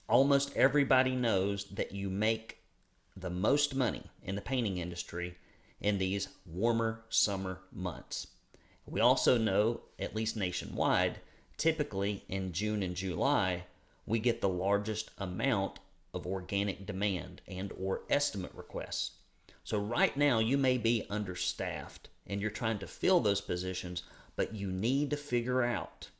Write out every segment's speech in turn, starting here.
Almost everybody knows that you make the most money in the painting industry in these warmer summer months. We also know, at least nationwide, typically in June and July, we get the largest amount of organic demand and or estimate requests. So right now you may be understaffed and you're trying to fill those positions, but you need to figure out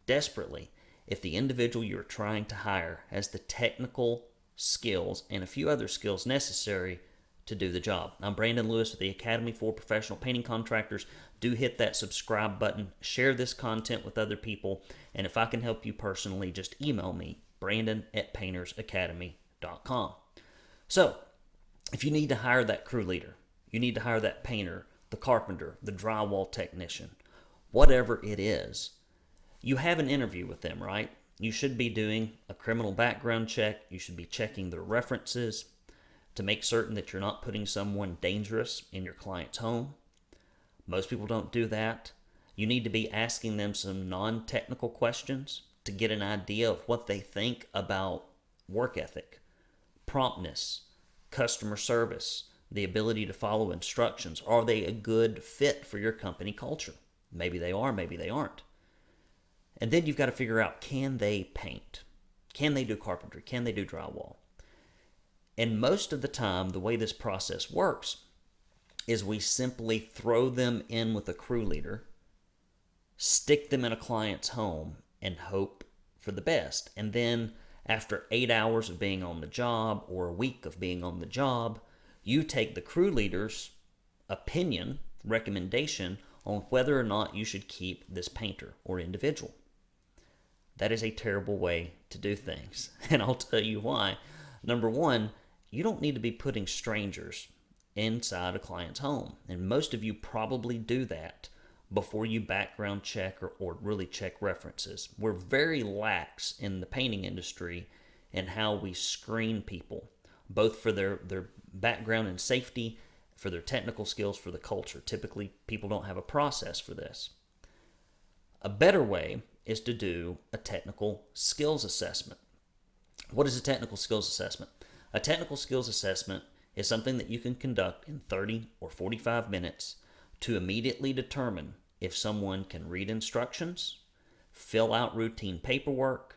desperately if the individual you're trying to hire has the technical skills and a few other skills necessary to do the job. I'm Brandon Lewis with the Academy for Professional Painting Contractors. Do hit that subscribe button, share this content with other people, and if I can help you personally, just email me, brandon@paintersacademy.com. So, if you need to hire that crew leader, you need to hire that painter, the carpenter, the drywall technician, whatever it is, you have an interview with them, right? You should be doing a criminal background check. You should be checking their references to make certain that you're not putting someone dangerous in your client's home. Most people don't do that. You need to be asking them some non-technical questions to get an idea of what they think about work ethic, promptness, customer service, the ability to follow instructions. Are they a good fit for your company culture? Maybe they are, maybe they aren't. And then you've got to figure out, can they paint? Can they do carpentry? Can they do drywall? And most of the time, the way this process works is we simply throw them in with a crew leader, stick them in a client's home, and hope for the best. And then after 8 hours of being on the job or a week of being on the job, you take the crew leader's opinion, recommendation on whether or not you should keep this painter or individual. That is a terrible way to do things, and I'll tell you why. Number one, you don't need to be putting strangers inside a client's home, and most of you probably do that before you background check or really check references. We're very lax in the painting industry in how we screen people, both for their background and safety, for their technical skills, for the culture. Typically, people don't have a process for this. A better way is to do a technical skills assessment. What is a technical skills assessment? A technical skills assessment is something that you can conduct in 30 or 45 minutes to immediately determine if someone can read instructions, fill out routine paperwork,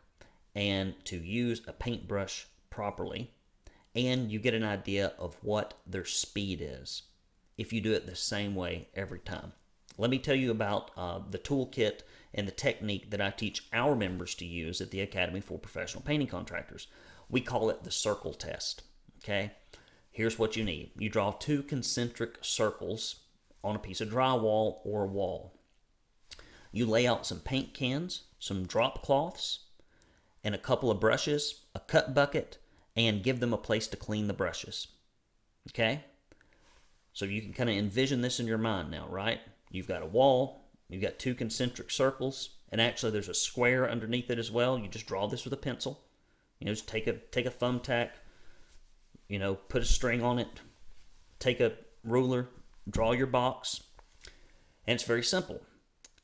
and to use a paintbrush properly. And you get an idea of what their speed is if you do it the same way every time. Let me tell you about the toolkit and the technique that I teach our members to use at the Academy for Professional Painting Contractors. We call it the circle test. Okay? Here's what you need. You draw 2 concentric circles on a piece of drywall or a wall. You lay out some paint cans, some drop cloths, and a couple of brushes, a cut bucket, and give them a place to clean the brushes. Okay? So you can kind of envision this in your mind now, right? You've got a wall, you've got 2 concentric circles, and actually there's a square underneath it as well. You just draw this with a pencil. Just take a thumbtack, put a string on it, take a ruler, draw your box, and it's very simple.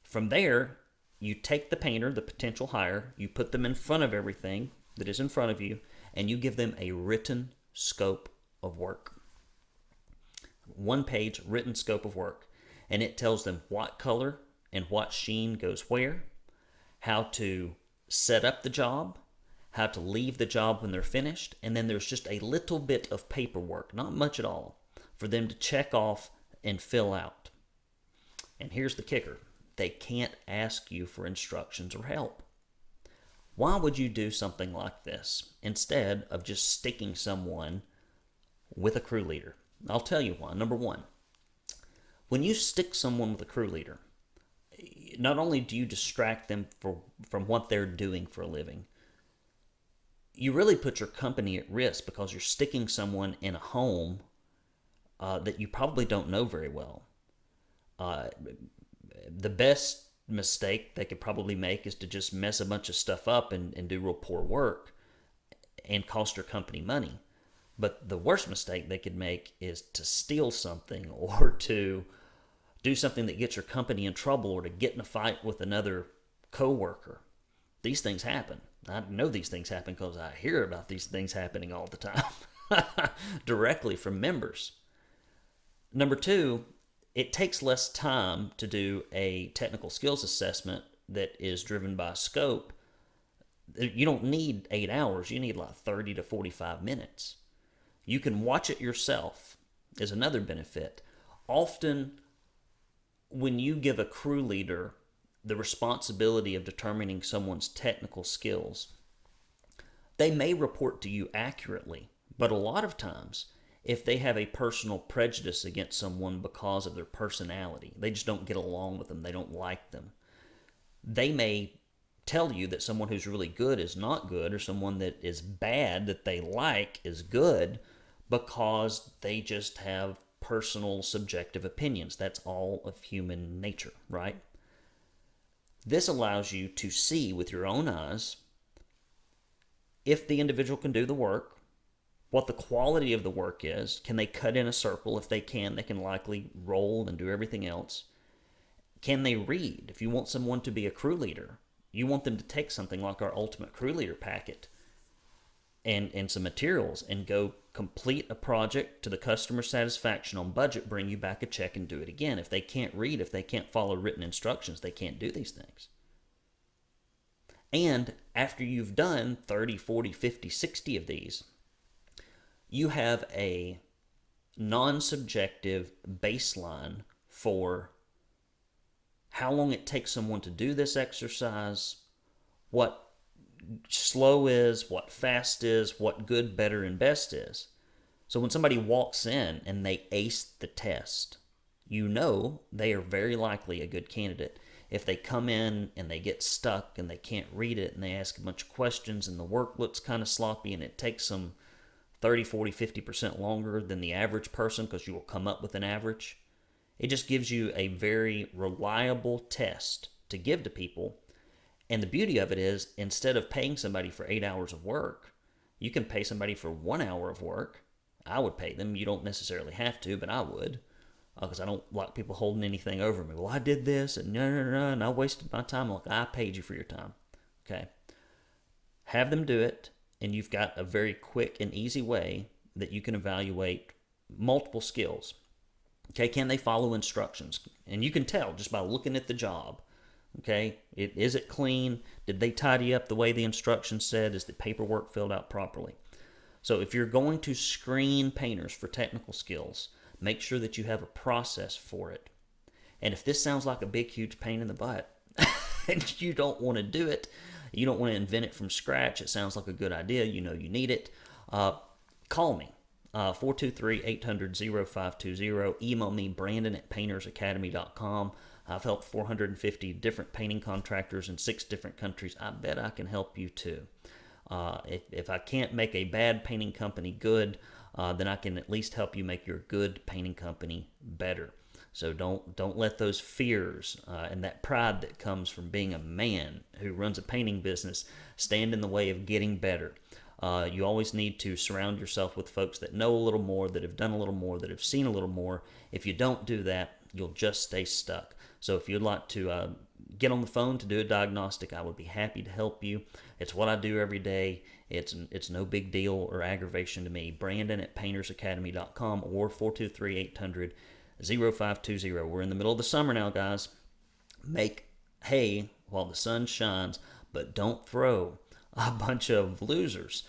From there, you take the painter, the potential hire, you put them in front of everything that is in front of you, and you give them a written scope of work. 1-page written scope of work. And it tells them what color and what sheen goes where, how to set up the job, how to leave the job when they're finished, and then there's just a little bit of paperwork, not much at all, for them to check off and fill out. And here's the kicker. They can't ask you for instructions or help. Why would you do something like this instead of just sticking someone with a crew leader? I'll tell you why. Number one, when you stick someone with a crew leader, not only do you distract them from what they're doing for a living, you really put your company at risk because you're sticking someone in a home that you probably don't know very well. The best mistake they could probably make is to just mess a bunch of stuff up and do real poor work and cost your company money. But the worst mistake they could make is to steal something or to do something that gets your company in trouble or to get in a fight with another coworker. These things happen. I know these things happen because I hear about these things happening all the time directly from members. Number two, it takes less time to do a technical skills assessment that is driven by scope. You don't need 8 hours. You need like 30 to 45 minutes. You can watch it yourself is another benefit. Often when you give a crew leader the responsibility of determining someone's technical skills, they may report to you accurately, but a lot of times, if they have a personal prejudice against someone because of their personality, they just don't get along with them, they don't like them, they may tell you that someone who's really good is not good, or someone that is bad that they like is good, because they just have personal subjective opinions. That's all of human nature, right? This allows you to see with your own eyes if the individual can do the work, what the quality of the work is. Can they cut in a circle? If they can likely roll and do everything else. Can they read? If you want someone to be a crew leader, you want them to take something like our Ultimate Crew Leader packet and some materials and go complete a project to the customer's satisfaction on budget, bring you back a check and do it again. If they can't read, if they can't follow written instructions, they can't do these things. And after you've done 30, 40, 50, 60 of these, you have a non-subjective baseline for how long it takes someone to do this exercise, what slow is, what fast is, what good, better, and best is. So when somebody walks in and they ace the test, you know they are very likely a good candidate. If they come in and they get stuck and they can't read it and they ask a bunch of questions and the work looks kind of sloppy and it takes them 30, 40, 50% longer than the average person, because you will come up with an average, it just gives you a very reliable test to give to people. And the beauty of it is, instead of paying somebody for 8 hours of work, you can pay somebody for 1 hour of work. I would pay them. You don't necessarily have to, but I would, because I don't like people holding anything over me. Well, I did this, and no, and I wasted my time. Look, I paid you for your time. Okay. Have them do it, and you've got a very quick and easy way that you can evaluate multiple skills. Okay, can they follow instructions? And you can tell just by looking at the job. Okay, is it clean? Did they tidy up the way the instructions said? Is the paperwork filled out properly? So if you're going to screen painters for technical skills, make sure that you have a process for it. And if this sounds like a big, huge pain in the butt, and you don't want to do it, you don't want to invent it from scratch, it sounds like a good idea, you know you need it, call me. 423-800-0520. Email me, Brandon@paintersacademy.com. I've helped 450 different painting contractors in 6 different countries. I bet I can help you too. If I can't make a bad painting company good, then I can at least help you make your good painting company better. So don't let those fears and that pride that comes from being a man who runs a painting business stand in the way of getting better. You always need to surround yourself with folks that know a little more, that have done a little more, that have seen a little more. If you don't do that, you'll just stay stuck. So if you'd like to get on the phone to do a diagnostic, I would be happy to help you. It's what I do every day. It's no big deal or aggravation to me. Brandon@paintersacademy.com or 423-800-0520. We're in the middle of the summer now, guys. Make hay while the sun shines, but don't throw a bunch of losers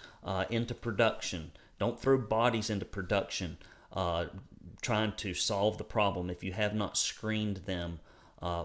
into production. Don't throw bodies into production trying to solve the problem if you have not screened them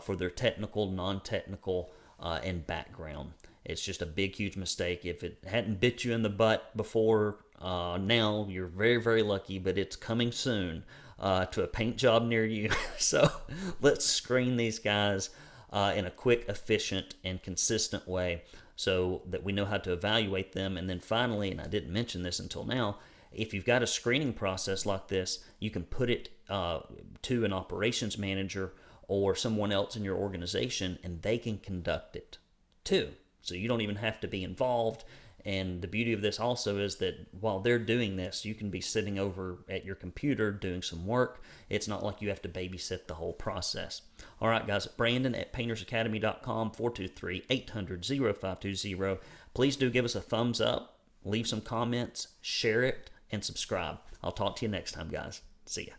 for their technical, non-technical, and background. It's just a big, huge mistake. If it hadn't bit you in the butt before now, you're very, very lucky, but it's coming soon to a paint job near you. So let's screen these guys in a quick, efficient, and consistent way so that we know how to evaluate them. And then finally, and I didn't mention this until now, if you've got a screening process like this, you can put it to an operations manager or someone else in your organization, and they can conduct it too. So you don't even have to be involved. And the beauty of this also is that while they're doing this, you can be sitting over at your computer doing some work. It's not like you have to babysit the whole process. All right, guys, Brandon@paintersacademy.com, 423-800-0520. Please do give us a thumbs up, leave some comments, share it, and subscribe. I'll talk to you next time, guys. See ya.